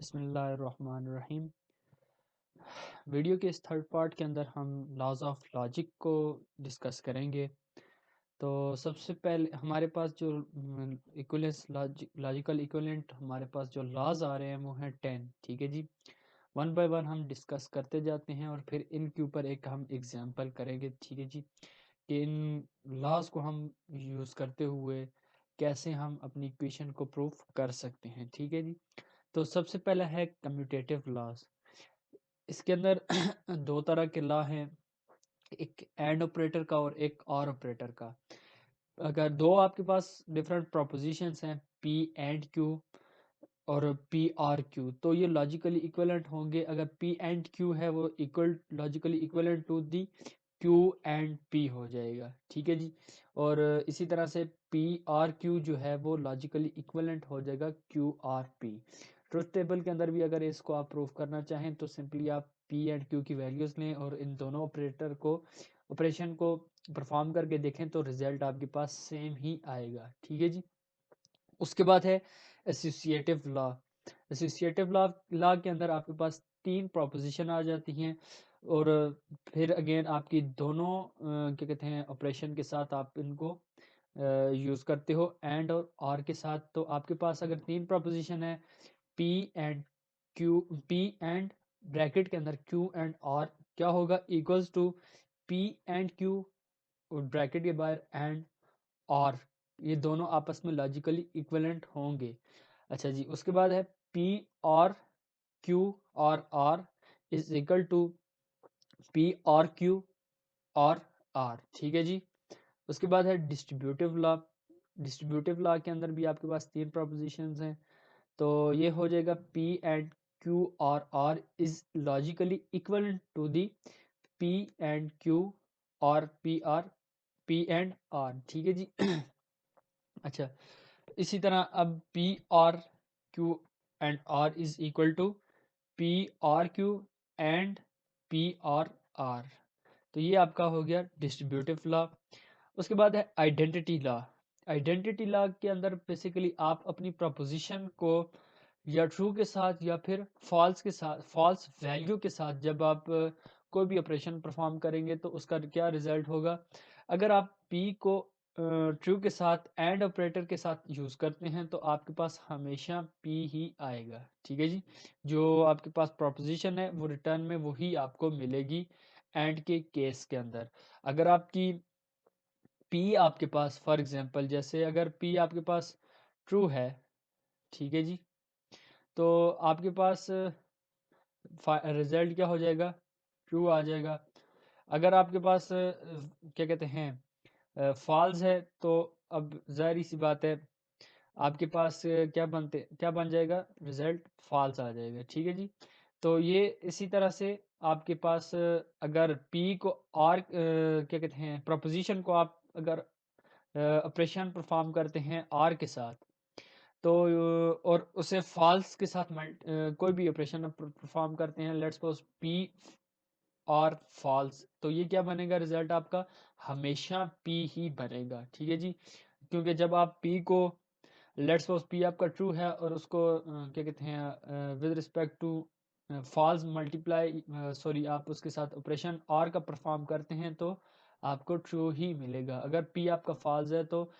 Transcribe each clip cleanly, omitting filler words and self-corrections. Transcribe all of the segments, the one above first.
बिस्मिल्लाहिर्रहमानिर्रहीम। वीडियो के इस थर्ड पार्ट के अंदर हम लॉज ऑफ लॉजिक को डिस्कस करेंगे। तो सबसे पहले हमारे पास जो इक्विवेलेंस लॉजिकल इक्विवेलेंट हमारे पास जो लॉज आ रहे हैं वो हैं 10। ठीक है जी, वन बाय वन हम डिस्कस करते जाते हैं और फिर इनके ऊपर एक हम एग्जांपल करेंगे। ठीक है जी, कि इन लॉज को हम यूज़ करते हुए कैसे हम अपनी इक्वेशन को प्रूफ कर सकते हैं। ठीक है जी, तो सबसे पहला है कम्यूटेटिव लॉज। इसके अंदर दो तरह के लॉ हैं, एक एंड ऑपरेटर का और एक और ऑपरेटर का। अगर दो आपके पास डिफरेंट प्रोपोजिशंस हैं पी एंड क्यू और पी आर क्यू, तो ये लॉजिकली इक्विवेलेंट होंगे। अगर पी एंड क्यू है वो equal logically equivalent to the Q and P हो जाएगा। ठीक है जी, और इसी तरह से पी आर क्यू जो है वो लॉजिकली इक्विवेलेंट हो जाएगा Q R P. Truth table के अंदर भी अगर इसको आप प्रूफ करना चाहें तो सिंपली आप पी एंड क्यू की वैल्यूज़ लें और इन दोनों ऑपरेशन को परफॉर्म करके देखें तो रिजल्ट आपके पास सेम ही आएगा। ठीक है जी, उसके बाद है एसोसिएटिव लॉ। एसोसिएटिव लॉ के अंदर आपके पास तीन प्रोपोजिशन आ जाती हैं और फिर अगेन आपकी दोनों क्या कहते हैं ऑपरेशन के साथ आप इनको यूज़ करते हो एंड और आर के साथ। तो आपके पास अगर तीन प्रोपोजिशन है P and Q, P and bracket के अंदर क्यू एंड आर क्या होगा, equals to P and Q और ब्रैकेट के बाहर एंड आर, ये दोनों आपस में लॉजिकली इक्विवेलेंट होंगे। अच्छा जी, उसके बाद है पी और क्यू और R is equal to P और क्यू और आर। ठीक है जी, उसके बाद है डिस्ट्रीब्यूटिव लॉ। डिस्ट्रीब्यूटिव लॉ के अंदर भी आपके पास तीन प्रोपोजिशंस हैं, तो ये हो जाएगा पी एंड क्यू और R is logically equal to the P and Q और पी एंड आर। ठीक है जी अच्छा, इसी तरह अब P are Q and R is equal to P are Q and P or R. तो ये आपका हो गया डिस्ट्रीब्यूटिव लॉ। उसके बाद है आइडेंटिटी लॉ। आइडेंटिटी लॉ के अंदर बेसिकली आप अपनी प्रोपोजिशन को या ट्रू के साथ या फिर फॉल्स के साथ, फॉल्स वैल्यू के साथ जब आप कोई भी ऑपरेशन परफॉर्म करेंगे तो उसका क्या रिजल्ट होगा। अगर आप पी को ट्रू के साथ एंड ऑपरेटर के साथ यूज़ करते हैं तो आपके पास हमेशा पी ही आएगा। ठीक है जी, जो आपके पास प्रोपोजिशन है वो रिटर्न में वही आपको मिलेगी एंड के केस के अंदर। अगर आपकी पी आपके पास फॉर एग्जांपल जैसे अगर पी आपके पास ट्रू है, ठीक है जी, तो आपके पास रिजल्ट क्या हो जाएगा, ट्रू आ जाएगा। अगर आपके पास क्या कहते हैं फॉल्स है तो अब जाहिर सी बात है आपके पास क्या बन जाएगा, रिजल्ट फॉल्स आ जाएगा। ठीक है जी, तो ये इसी तरह से आपके पास अगर पी को और क्या कहते हैं प्रोपोजिशन को आप अगर ऑपरेशन परफॉर्म करते हैं आर के साथ तो और उसे फॉल्स के साथ कोई भी ऑपरेशन परफॉर्म करते हैं, लेट्स सपोज पी और फॉल्स, तो ये क्या बनेगा, रिजल्ट आपका हमेशा पी ही बनेगा। ठीक है जी, क्योंकि जब आप पी को लेट्स सपोज पी आपका ट्रू है और उसको क्या कहते हैं with respect to false multiply sorry आप उसके साथ ऑपरेशन आर का परफॉर्म करते हैं तो आपको ट्रू ही मिलेगा। अगर पी आपका फॉल्स है तो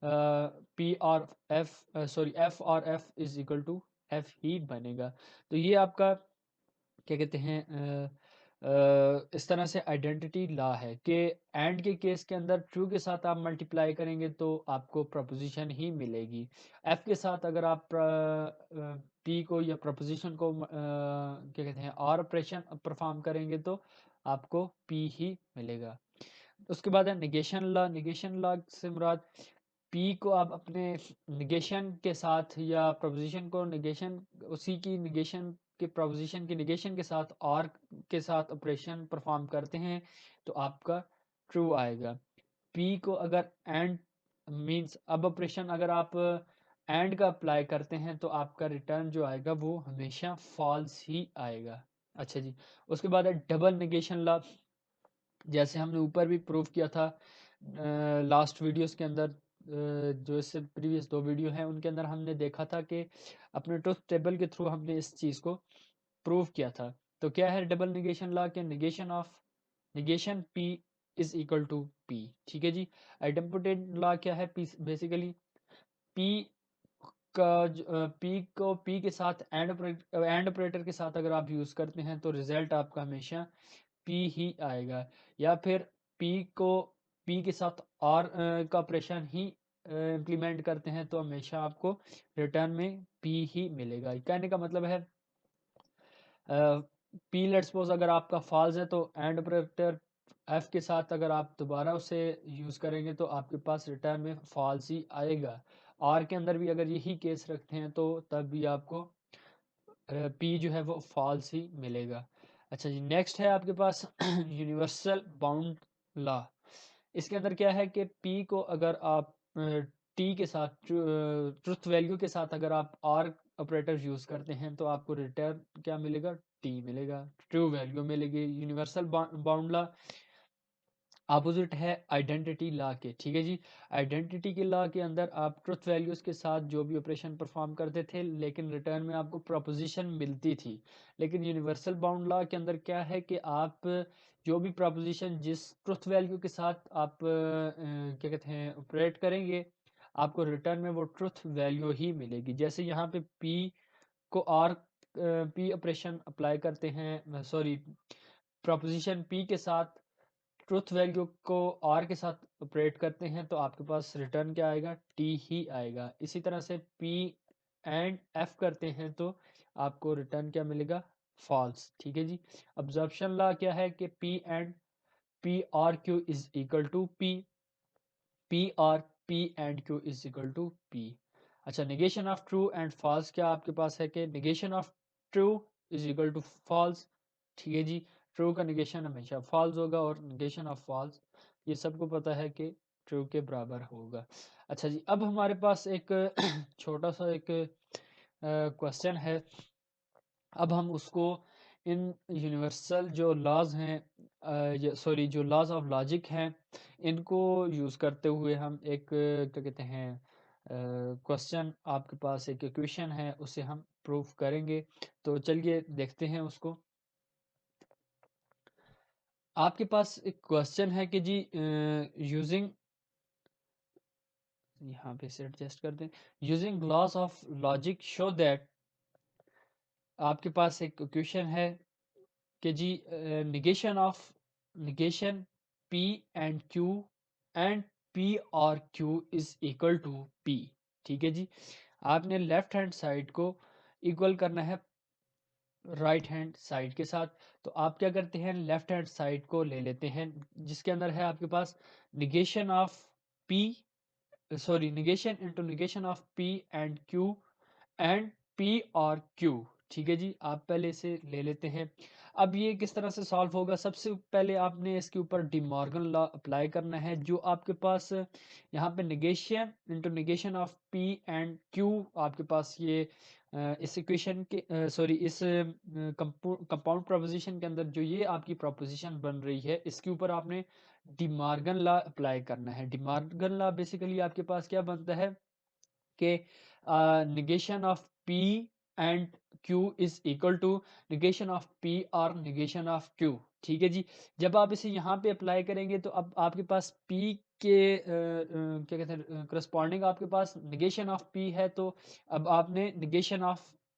पी और एफ सॉरी एफ और F is equal to F ही बनेगा। तो ये आपका क्या कहते हैं इस तरह से आइडेंटिटी लॉ है कि एंड के केस के अंदर ट्रू के साथ आप मल्टीप्लाई करेंगे तो आपको प्रपोजिशन ही मिलेगी। एफ के साथ अगर आप पी को या प्रपोजिशन को क्या कहते हैं और ऑपरेशन परफॉर्म करेंगे तो आपको पी ही मिलेगा। उसके बाद है निगेशन लॉ। निगेशन लॉ से मुराद पी को आप अपने निगेशन के साथ या प्रपोजिशन को निगेशन उसी की निगेशन के प्रपोजिशन की निगेशन के साथ और के साथ ऑपरेशन परफॉर्म करते हैं तो आपका ट्रू आएगा। पी को अगर एंड मींस अब ऑपरेशन अगर आप एंड का अप्लाई करते हैं तो आपका रिटर्न जो आएगा वो हमेशा फॉल्स ही आएगा। अच्छा जी, उसके बाद है डबल निगेशन लॉ। जैसे हमने ऊपर भी प्रूव किया था लास्ट वीडियोस के अंदर, जो इससे प्रीवियस 2 वीडियो हैं उनके अंदर हमने देखा था कि अपने ट्रुथ टेबल के थ्रू हमने इस चीज़ को प्रूव किया था। तो क्या है डबल नेगेशन लॉ के negation P is equal to P, ठीक है जी। आइडेम्पोटेंट लॉ क्या है? बेसिकली P P को P के साथ एंड ऑपरेटर के साथ अगर आप यूज़ करते हैं तो रिजल्ट आपका हमेशा P ही आएगा, या फिर P को P के साथ और का ऑपरेशन ही इम्प्लीमेंट करते हैं तो हमेशा आपको रिटर्न में P ही मिलेगा। कहने का मतलब है P लेट्स सपोज अगर आपका फॉल्स है तो एंड ऑपरेटर F के साथ अगर आप दोबारा उसे यूज़ करेंगे तो आपके पास रिटर्न में फॉल्स ही आएगा। और के अंदर भी अगर यही केस रखते हैं तो तब भी आपको P जो है वो फॉल्स ही मिलेगा। अच्छा जी, नेक्स्ट है आपके पास यूनिवर्सल बाउंड लॉ। इसके अंदर क्या है कि P को अगर आप T के साथ ट्रुथ वैल्यू के साथ अगर आप और ऑपरेटर यूज़ करते हैं तो आपको रिटर्न क्या मिलेगा? T मिलेगा, ट्रू वैल्यू मिलेगी। यूनिवर्सल बाउंड लॉ अपोजिट है आइडेंटिटी लॉ के, ठीक है जी। आइडेंटिटी के लॉ के अंदर आप ट्रुथ वैल्यूज़ के साथ जो भी ऑपरेशन परफॉर्म करते थे लेकिन रिटर्न में आपको प्रोपोजिशन मिलती थी। लेकिन यूनिवर्सल बाउंड लॉ के अंदर क्या है कि आप जो भी प्रोपोजिशन जिस ट्रुथ वैल्यू के साथ आप क्या कहते हैं ऑपरेट करेंगे, आपको रिटर्न में वो ट्रुथ वैल्यू ही मिलेगी। जैसे यहाँ पे P को और P ऑपरेशन अप्लाई करते हैं, सॉरी प्रोपोजिशन P के साथ ट्रुथ वैल्यू को आर के साथ ऑपरेट करते हैं तो आपके पास रिटर्न क्या आएगा? टी ही आएगा। इसी तरह से पी एंड एफ करते हैं तो आपको रिटर्न क्या मिलेगा? फॉल्स, ठीक है जी। ऑब्जर्प्शन लॉ क्या है कि P are Q is equal to P and Q is equal to P. अच्छा, negation of true and false क्या आपके पास है कि negation of true is equal to false, ठीक है जी। ट्रू का निगेशन हमेशा फॉल्स होगा और निगेशन ऑफ फॉल्स ये सबको पता है कि ट्रू के बराबर होगा। अच्छा जी, अब हमारे पास एक छोटा सा एक क्वेश्चन है। अब हम उसको इन यूनिवर्सल जो लॉज हैं, सॉरी जो लॉज ऑफ लॉजिक हैं, इनको यूज़ करते हुए हम एक क्या कहते हैं क्वेश्चन, आपके पास एक इक्वेशन है उसे हम प्रूफ करेंगे। तो चलिए देखते हैं उसको। आपके पास एक क्वेश्चन है कि जी यूजिंग, यहाँ पे से एडजस्ट कर दें, using laws of logic show that, आपके पास एक क्वेश्चन है कि जी negation P and Q and P और Q is equal to P, ठीक है जी। आपने लेफ्ट हैंड साइड को इक्वल करना है राइट हैंड साइड के साथ। तो आप क्या करते हैं, लेफ्ट हैंड साइड को ले लेते हैं जिसके अंदर है आपके पास negation of P, sorry negation into negation of P and Q and P और Q, ठीक है जी। आप पहले इसे ले लेते हैं। अब ये किस तरह से सॉल्व होगा? सबसे पहले आपने इसके ऊपर डी मॉर्गन लॉ अप्लाई करना है। जो आपके पास यहाँ पे negation into negation of P and Q, आपके पास ये इस इक्वेशन के सॉरी इस कंपाउंड प्रोपोजिशन के अंदर जो ये आपकी प्रोपोजिशन बन रही है इसके ऊपर आपने डी मॉर्गन लॉ अप्लाई करना है। डी मॉर्गन लॉ बेसिकली आपके पास क्या बनता है कि negation of P and Q is equal to negation of P और negation of Q, ठीक है जी। जब आप इसे यहाँ पे अप्लाई करेंगे तो अब आपके पास P के क्या कहते हैं करस्पॉन्डिंग आपके पास negation of P है, तो अब आपने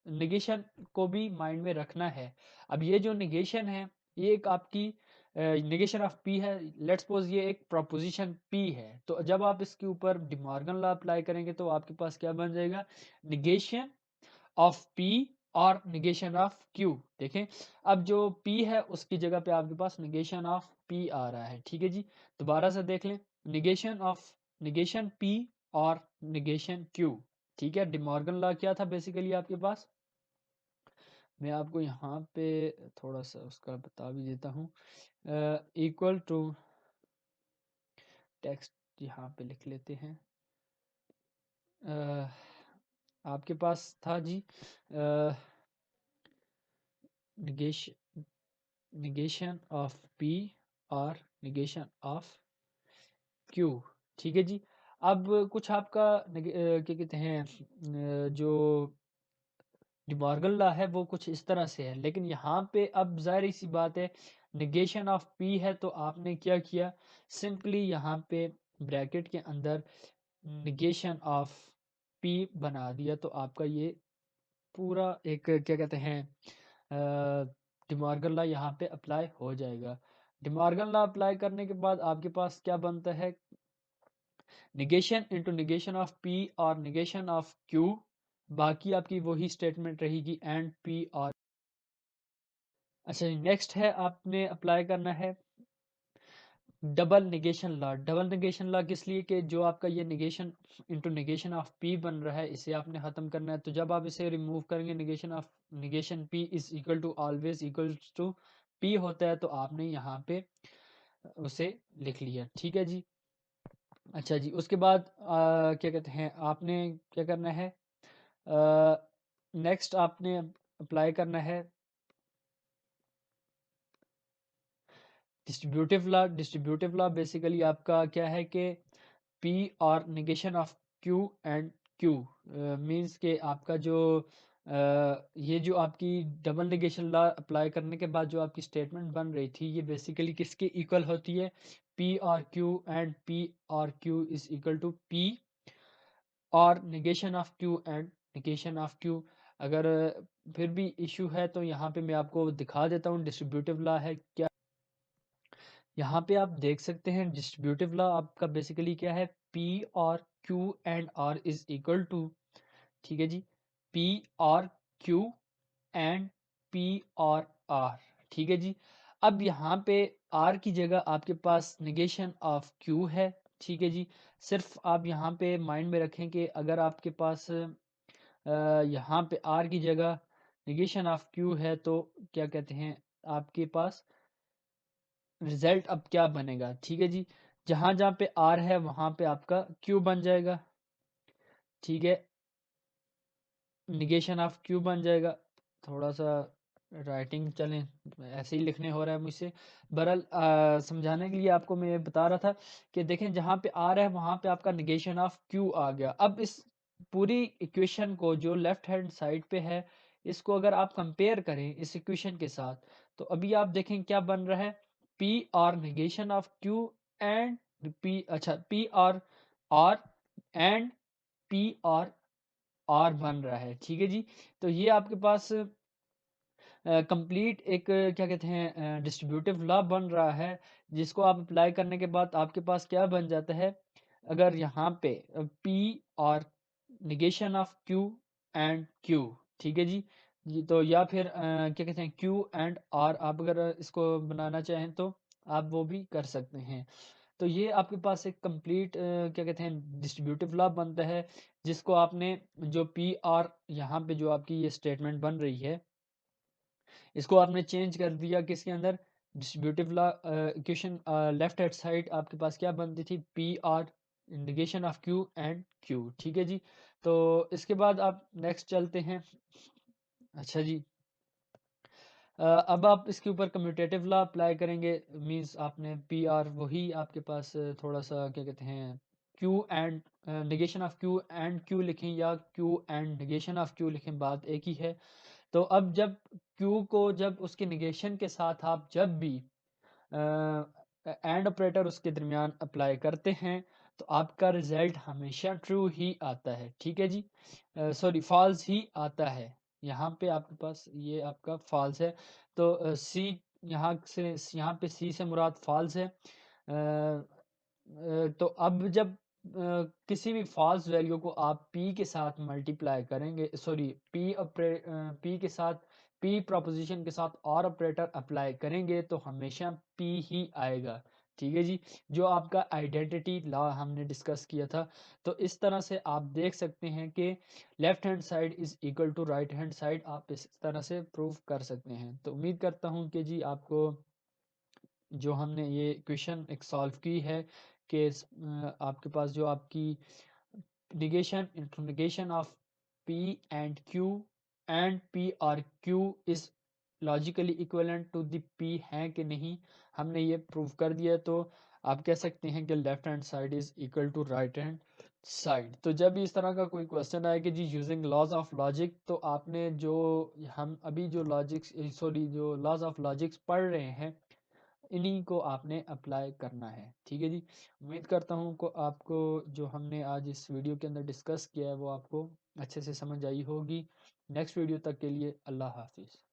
negation को भी माइंड में रखना है। अब ये जो negation है ये एक आपकी निगेशन ऑफ P है। लेट्स सपोज ये एक प्रोपोजिशन P है, तो जब आप इसके ऊपर डी मॉर्गन लॉ अप्लाई करेंगे तो आपके पास क्या बन जाएगा? निगेशन ऑफ P और निगेशन ऑफ Q। देखें, अब जो P है उसकी जगह पे आपके पास निगेशन ऑफ P आ रहा है, ठीक है जी। दोबारा से देख लें, निगेशन P और निगेशन Q, ठीक है। डी मॉर्गन लॉ क्या था बेसिकली आपके पास? मैं आपको यहाँ पे थोड़ा सा उसका बता भी देता हूँ। इक्वल टू टेक्स्ट यहाँ पे लिख लेते हैं। आपके पास था जी निगेशन ऑफ P और निगेशन ऑफ Q, ठीक है जी। अब कुछ आपका क्या कहते हैं जो डिमॉर्गन लॉ है वो कुछ इस तरह से है, लेकिन यहाँ पे अब ज़ाहिर सी बात है, नेगेशन ऑफ पी है तो आपने क्या किया, सिंपली यहाँ पे ब्रैकेट के अंदर नेगेशन ऑफ पी बना दिया, तो आपका ये पूरा एक क्या कहते हैं डिमॉर्गन लॉ यहाँ पे अप्लाई हो जाएगा। डिमॉर्गन लॉ अप्लाई करने के बाद आपके पास क्या बनता है, negation into negation of P और निगेशन ऑफ क्यू, बाकी आपकी वही स्टेटमेंट रहेगी एंड पी और। अच्छा जी, नेक्स्ट है आपने अप्लाई करना है double negation law. Double negation law किस लिए, कि जो आपका ये negation into negation of P बन रहा है इसे आपने ख़त्म करना है, तो जब आप इसे रिमूव करेंगे negation of negation P is equal to always equal to P होता है, तो आपने यहाँ पे उसे लिख लिया, ठीक है जी। अच्छा जी, उसके बाद क्या कहते हैं आपने क्या करना है, नेक्स्ट आपने अप्लाई करना है distributive law. Distributive law basically आपका क्या है कि पी और negation of Q and Q means के आपका जो ये जो आपकी डबल निगेशन लॉ अप्लाई करने के बाद जो आपकी स्टेटमेंट बन रही थी ये बेसिकली किसके इक्वल होती है, पी और क्यू एंड पी और Q is equal to P और negation of Q and negation of Q. अगर फिर भी इशू है तो यहाँ पे मैं आपको दिखा देता हूँ डिस्ट्रीब्यूटिव लॉ है क्या। यहाँ पे आप देख सकते हैं डिस्ट्रीब्यूटिव लॉ आपका बेसिकली क्या है, पी और Q and R is equal to, ठीक है जी, पी और क्यू एंड पी और आर, ठीक है जी। अब यहाँ पे आर की जगह आपके पास निगेशन ऑफ क्यू है, ठीक है जी। सिर्फ आप यहाँ पे माइंड में रखें कि अगर आपके पास यहाँ पे आर की जगह निगेशन ऑफ क्यू है तो क्या कहते हैं आपके पास रिजल्ट अब क्या बनेगा, ठीक है जी। जहां जहां पे आर है वहां पे आपका क्यू बन जाएगा, ठीक है, निगेशन ऑफ क्यू बन जाएगा। थोड़ा सा राइटिंग चलें, ऐसे ही लिखने हो रहा है मुझसे। बहरहाल समझाने के लिए आपको मैं बता रहा था कि देखें जहाँ पे आर है वहाँ पे आपका निगेशन ऑफ क्यू आ गया। अब इस पूरी इक्वेशन को जो लेफ्ट हैंड साइड पे है इसको अगर आप कंपेयर करें इस इक्वेशन के साथ, तो अभी आप देखें क्या बन रहा है, पी और negation of Q and P, अच्छा पी और आर एंड पी और बन रहा है, ठीक है जी। तो ये आपके पास कंप्लीट एक क्या कहते हैं डिस्ट्रीब्यूटिव लॉ बन रहा है, जिसको आप अप्लाई करने के बाद आपके पास क्या बन जाता है, अगर यहाँ पे पी और negation of Q and Q, ठीक है जी, तो या फिर क्या कहते हैं क्यू एंड आर, आप अगर इसको बनाना चाहें तो आप वो भी कर सकते हैं। तो ये आपके पास एक कंप्लीट क्या कहते हैं डिस्ट्रीब्यूटिव लॉ बनता है, जिसको आपने जो पी आर यहाँ पे जो आपकी ये स्टेटमेंट बन रही है इसको आपने चेंज कर दिया किसके अंदर, distributive law equation left hand side आपके पास क्या बनती थी, P R indication of Q and Q, ठीक है जी। तो इसके बाद आप नेक्स्ट चलते हैं। अच्छा जी, अब आप इसके ऊपर कम्यूटेटिव लॉ अप्लाई करेंगे, मींस आपने पी आर वही आपके पास थोड़ा सा क्या कहते हैं Q and negation of Q and Q लिखें या Q and negation of Q लिखें, बात एक ही है। तो अब जब Q को जब उसके निगेशन के साथ आप जब भी एंड ऑपरेटर उसके दरमियान अप्लाई करते हैं तो आपका रिजल्ट हमेशा ट्रू ही आता है, ठीक है जी, सॉरी फॉल्स ही आता है। यहाँ पे आपके पास ये आपका फॉल्स है, तो सी यहाँ से यहाँ पे सी से मुराद फॉल्स है। तो अब जब किसी भी फॉल्स वैल्यू को आप p के साथ मल्टीप्लाई करेंगे, सॉरी p के साथ p प्रोपोजिशन के साथ और ऑपरेटर अप्लाई करेंगे तो हमेशा p ही आएगा, ठीक है जी, जो आपका आइडेंटिटी लॉ हमने डिस्कस किया था। तो इस तरह से आप देख सकते हैं कि left hand side is equal to right hand side, आप इस तरह से प्रूव कर सकते हैं। तो उम्मीद करता हूँ कि जी आपको जो हमने ये क्वेश्चन एक सॉल्व की है कि आपके पास जो आपकी negation into negation of p and q and p और q is logically equivalent to the p है कि नहीं, हमने ये प्रूव कर दिया। तो आप कह सकते हैं कि left hand side is equal to right hand side. तो जब भी इस तरह का कोई क्वेश्चन आए कि जी यूजिंग लॉज ऑफ लॉजिक, तो आपने जो हम अभी जो लॉजिक्स सॉरी जो लॉज ऑफ लॉजिक्स पढ़ रहे हैं, इन्हीं को आपने अप्लाई करना है। ठीक है जी। उम्मीद करता हूँ को आपको जो हमने आज इस वीडियो के अंदर डिस्कस किया है वो आपको अच्छे से समझ आई होगी। नेक्स्ट वीडियो तक के लिए अल्लाह हाफिज़।